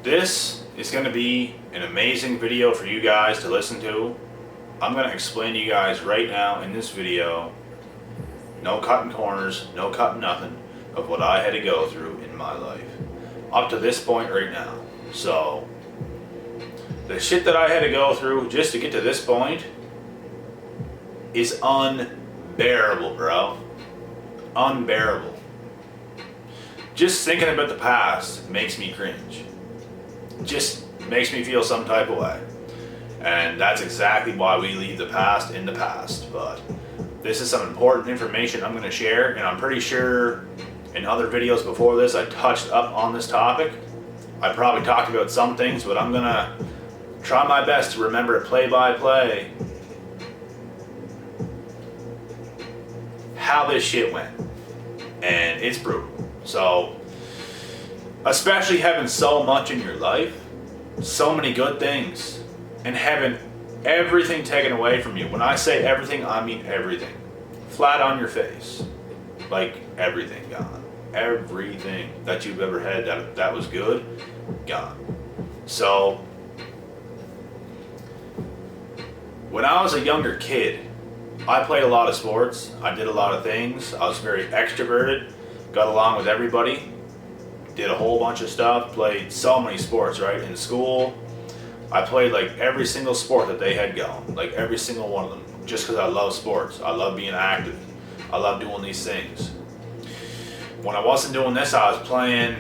This is going to be an amazing video for you guys to listen to. I'm going to explain to you guys right now in this video, no cutting corners, no cutting nothing, of what I had to go through in my life up to this point right now. So the shit that I had to go through just to get to this point is unbearable, bro. Unbearable. Just thinking about the past makes me cringe. Just makes me feel some type of way. And that's exactly why we leave the past in the past. But this is some important information I'm going to share, and I'm pretty sure in other videos before this I touched up on this topic. I probably talked about some things, but I'm going to try my best to remember it play by play how this shit went. And it's brutal. So, especially having so much in your life, so many good things, and having everything taken away from you. When I say everything, I mean everything. Flat on your face. Like everything gone. Everything that you've ever had that was good, gone. So, when I was a younger kid, I played a lot of sports. I did a lot of things. I was very extroverted, got along with everybody, did a whole bunch of stuff, played so many sports, right? In school, I played like every single sport that they had going, like every single one of them, just because I love sports. I love being active. I love doing these things. When I wasn't doing this, I was playing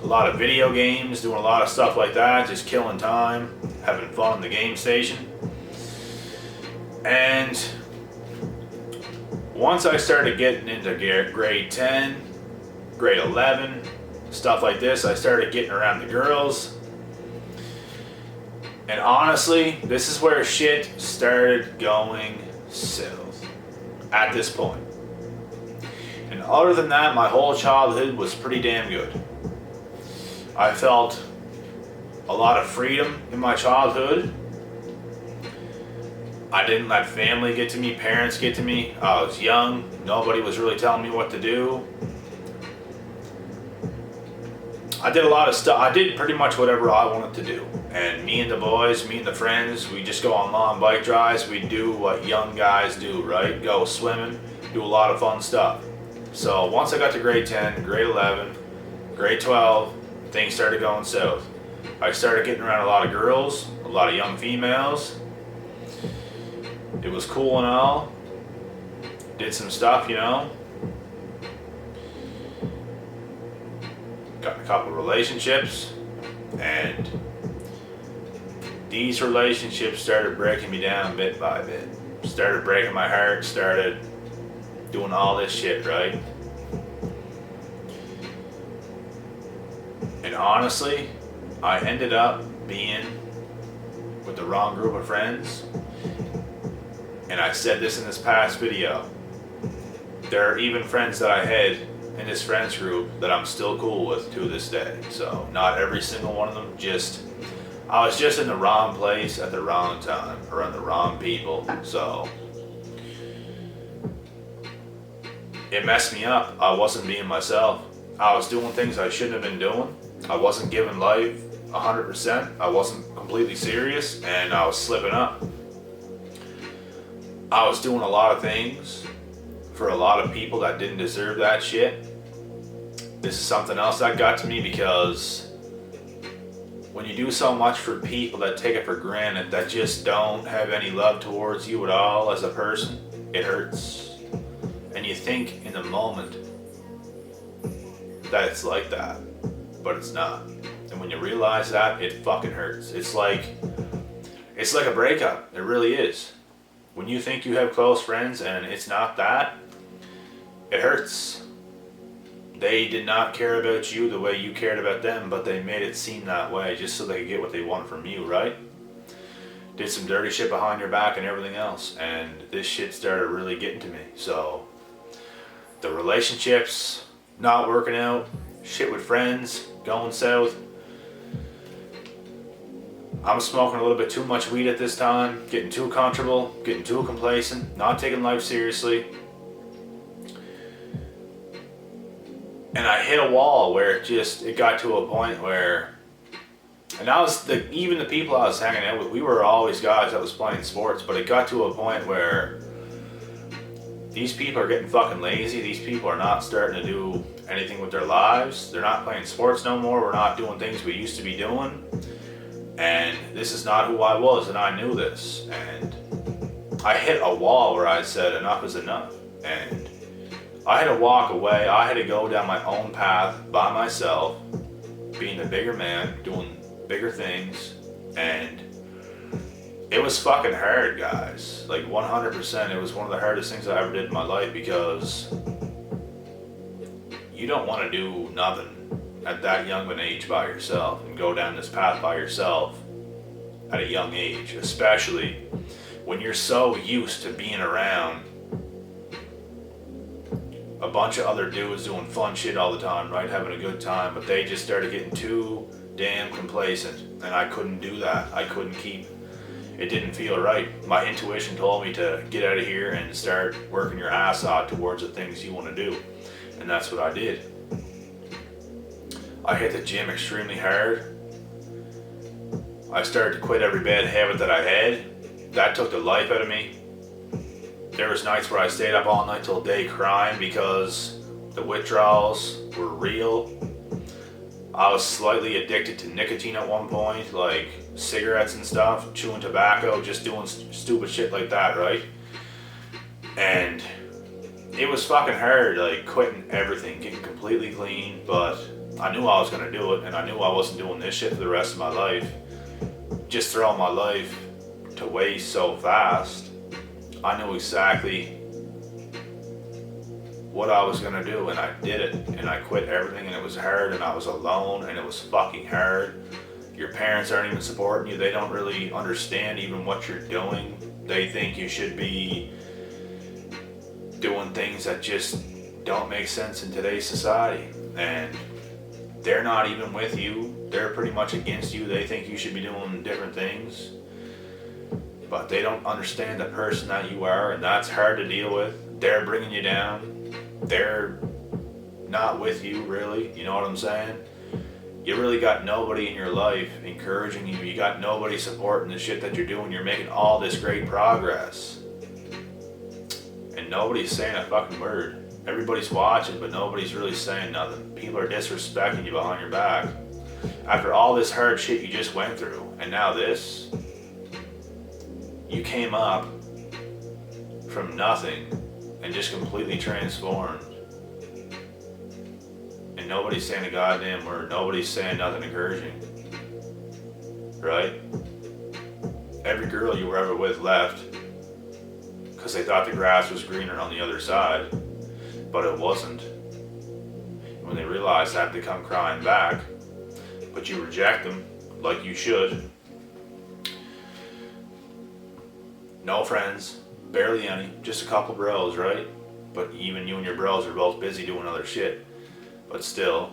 a lot of video games, doing a lot of stuff like that, just killing time, having fun in the game station. And once I started getting into grade 10, grade 11, stuff like this, I started getting around the girls. And honestly, this is where shit started going south at this point. And other than that, my whole childhood was pretty damn good. I felt a lot of freedom in my childhood. I didn't let family get to me, parents get to me. I was young. Nobody was really telling me what to do. I did a lot of stuff. I did pretty much whatever I wanted to do. And me and the boys, me and the friends, we just go on long bike drives. We do what young guys do, right? Go swimming, do a lot of fun stuff. So once I got to grade 10, grade 11, grade 12, things started going south. I started getting around a lot of girls, a lot of young females. It was cool and all. Did some stuff, you know. Got in a couple relationships, and these relationships started breaking me down bit by bit. Started breaking my heart, started doing all this shit, right? And honestly, I ended up being with the wrong group of friends. And I said this in this past video. There are even friends that I had in this friends group that I'm still cool with to this day. So not every single one of them, I was just in the wrong place at the wrong time, around the wrong people. So it messed me up. I wasn't being myself. I was doing things I shouldn't have been doing. I wasn't giving life 100%. I wasn't completely serious, and I was slipping up. I was doing a lot of things for a lot of people that didn't deserve that shit. This is something else that got to me, because when you do so much for people that take it for granted, that just don't have any love towards you at all as a person, it hurts. And you think in the moment that it's like that, but it's not. And when you realize that, it fucking hurts. It's like a breakup. It really is. When you think you have close friends and it's not that, it hurts. They did not care about you the way you cared about them, but they made it seem that way just so they could get what they want from you, right? Did some dirty shit behind your back and everything else, and this shit started really getting to me. So the relationships not working out, shit with friends going south. I'm smoking a little bit too much weed at this time, getting too comfortable, getting too complacent, not taking life seriously. And I hit a wall where it got to a point where And even the people I was hanging out with, we were always guys that was playing sports, but it got to a point where these people are getting fucking lazy. These people are not starting to do anything with their lives. They're not playing sports no more. We're not doing things we used to be doing. And this is not who I was, and I knew this. And I hit a wall where I said enough is enough. And I had to walk away. I had to go down my own path by myself, being the bigger man, doing bigger things. And it was fucking hard, guys. Like 100%, it was one of the hardest things I ever did in my life, because you don't want to do nothing at that young of an age by yourself and go down this path by yourself at a young age, especially when you're so used to being around a bunch of other dudes doing fun shit all the time, right? Having a good time, but they just started getting too damn complacent, and I couldn't do that. I couldn't keep, it didn't feel right. My intuition told me to get out of here and start working your ass out towards the things you want to do, and that's what I did. I hit the gym extremely hard. I started to quit every bad habit that I had. That took the life out of me. There was nights where I stayed up all night till day crying because the withdrawals were real. I was slightly addicted to nicotine at one point, like cigarettes and stuff, chewing tobacco, just doing stupid shit like that, right? And it was fucking hard, like quitting everything, getting completely clean, but I knew I was gonna do it, and I knew I wasn't doing this shit for the rest of my life. Just throwing my life to waste so fast. I knew exactly what I was gonna do, and I did it, and I quit everything, and it was hard, and I was alone, and it was fucking hard. Your parents aren't even supporting you. They don't really understand even what you're doing. They think you should be doing things that just don't make sense in today's society, and they're not even with you. They're pretty much against you. They think you should be doing different things, but they don't understand the person that you are, and that's hard to deal with. They're bringing you down. They're not with you, really. You know what I'm saying? You really got nobody in your life encouraging you. You got nobody supporting the shit that you're doing. You're making all this great progress, and nobody's saying a fucking word. Everybody's watching, but nobody's really saying nothing. People are disrespecting you behind your back. After all this hard shit you just went through, and now this, you came up from nothing and just completely transformed. And nobody's saying a goddamn word. Nobody's saying nothing encouraging. Right? Every girl you were ever with left because they thought the grass was greener on the other side. But it wasn't. When they realized that, they come crying back. But you reject them like you should. No friends, barely any, just a couple bros, right? But even you and your bros are both busy doing other shit. But still,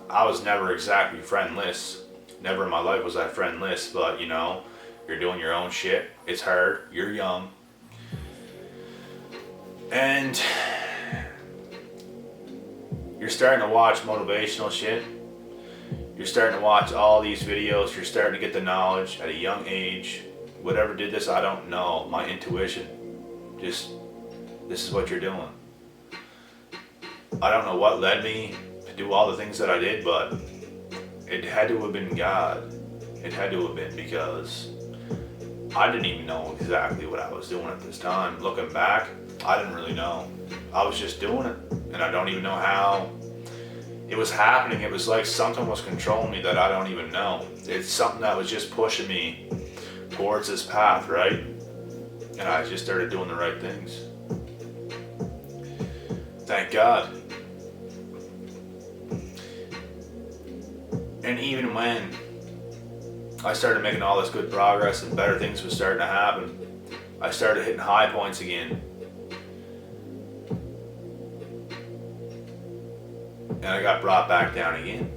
I was never exactly friendless. Never in my life was I friendless, but you know, you're doing your own shit. It's hard, you're young. And you're starting to watch motivational shit. You're starting to watch all these videos. You're starting to get the knowledge at a young age. Whatever did this, I don't know. My intuition. Just, this is what you're doing. I don't know what led me to do all the things that I did, but it had to have been God. It had to have been, because I didn't even know exactly what I was doing at this time. Looking back, I didn't really know. I was just doing it, and I don't even know how it was happening. It was like something was controlling me that I don't even know. It's something that was just pushing me towards this path, right? And I just started doing the right things. Thank God. And even when I started making all this good progress and better things were starting to happen, I started hitting high points again. And I got brought back down again.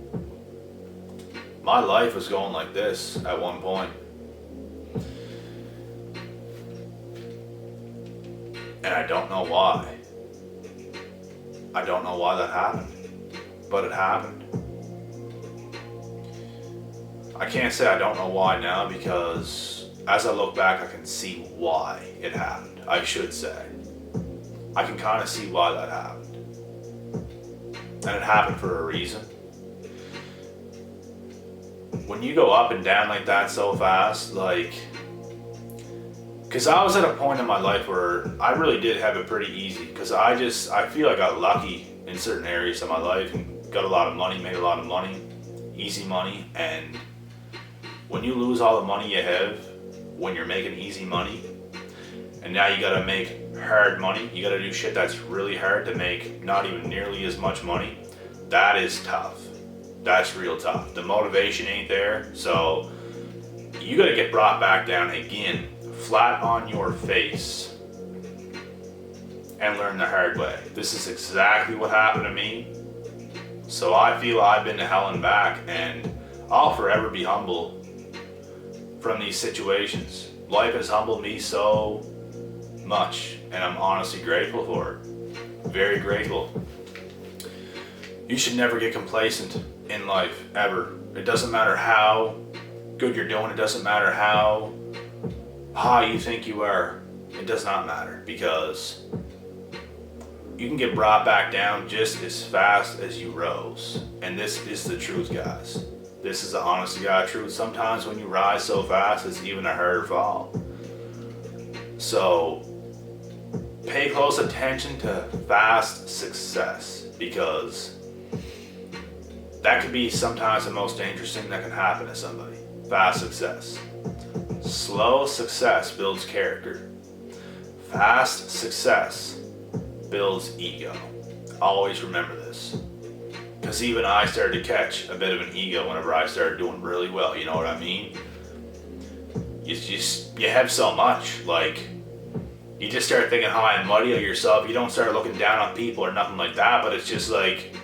My life was going like this at one point. And I don't know why. I don't know why that happened. But it happened. I can't say I don't know why now, because as I look back, I can see why it happened. I should say. I can kind of see why that happened. And it happened for a reason. When you go up and down like that so fast, like, because I was at a point in my life where I really did have it pretty easy, because I feel I got lucky in certain areas of my life and got a lot of money, made a lot of money, easy money. And when you lose all the money you have when you're making easy money, and now you gotta make hard money, you gotta do shit that's really hard to make not even nearly as much money, that is tough. That's real tough. The motivation ain't there, so you gotta get brought back down again, flat on your face, and learn the hard way. This is exactly what happened to me. So I feel I've been to hell and back, and I'll forever be humble from these situations. Life has humbled me so much, and I'm honestly grateful for it. Very grateful. You should never get complacent in life, ever. It doesn't matter how good you're doing. It doesn't matter how high you think you are. It does not matter, because you can get brought back down just as fast as you rose. And this is the truth, guys. This is the honest to God truth. Sometimes when you rise so fast, it's even a harder fall. So pay close attention to fast success, because that could be sometimes the most dangerous thing that can happen to somebody. Fast success. Slow success builds character. Fast success builds ego. Always remember this. Because even I started to catch a bit of an ego whenever I started doing really well, you know what I mean? You have so much, like, you just start thinking high and mighty of yourself. You don't start looking down on people or nothing like that, but it's just like,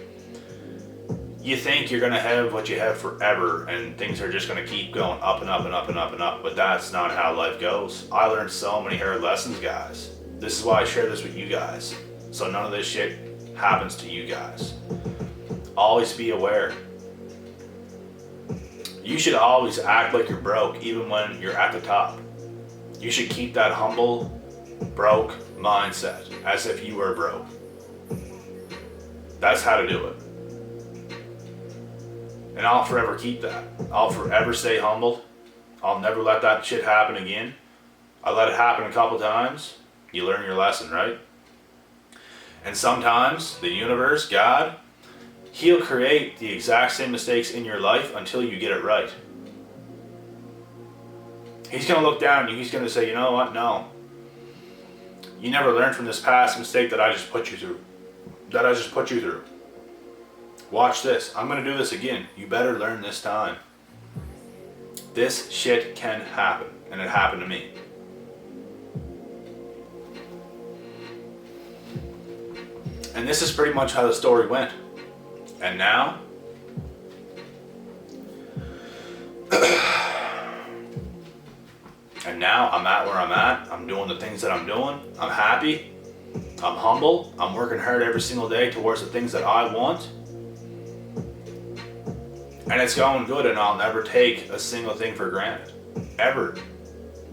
you think you're gonna have what you have forever, and things are just gonna keep going up and up and up and up and up, but that's not how life goes. I learned so many hard lessons, guys. This is why I share this with you guys, so none of this shit happens to you guys. Always be aware. You should always act like you're broke, even when you're at the top. You should keep that humble, broke mindset, as if you were broke. That's how to do it. And I'll forever keep that. I'll forever stay humbled. I'll never let that shit happen again. I let it happen a couple times. You learn your lesson, right? And sometimes the universe, God, He'll create the exact same mistakes in your life until you get it right. He's going to look down at you. He's going to say, you know what? No. You never learned from this past mistake that I just put you through. Watch this. I'm going to do this again. You better learn this time. This shit can happen. And it happened to me. And this is pretty much how the story went. And now, I'm at where I'm at. I'm doing the things that I'm doing. I'm happy. I'm humble. I'm working hard every single day towards the things that I want. And it's going good, and I'll never take a single thing for granted. Ever.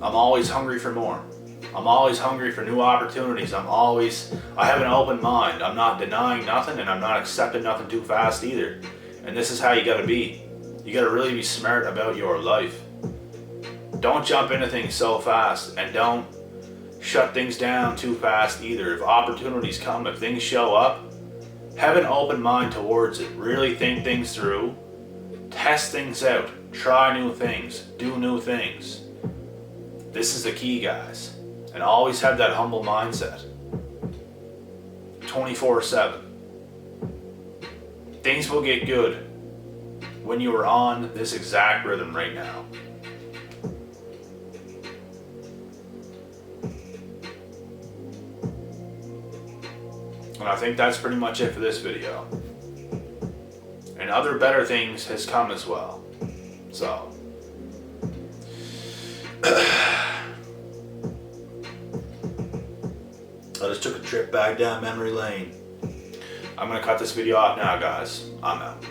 I'm always hungry for more. I'm always hungry for new opportunities. I have an open mind. I'm not denying nothing, and I'm not accepting nothing too fast either. And this is how you gotta be. You gotta really be smart about your life. Don't jump into things so fast, and don't shut things down too fast either. If opportunities come, if things show up, have an open mind towards it. Really think things through. Test things out. Try new things. Do new things. This is the key, guys. And always have that humble mindset. 24/7. Things will get good when you are on this exact rhythm right now. And I think that's pretty much it for this video. And other better things has come as well. So I just took a trip back down memory lane. I'm gonna cut this video off now, guys. I'm out.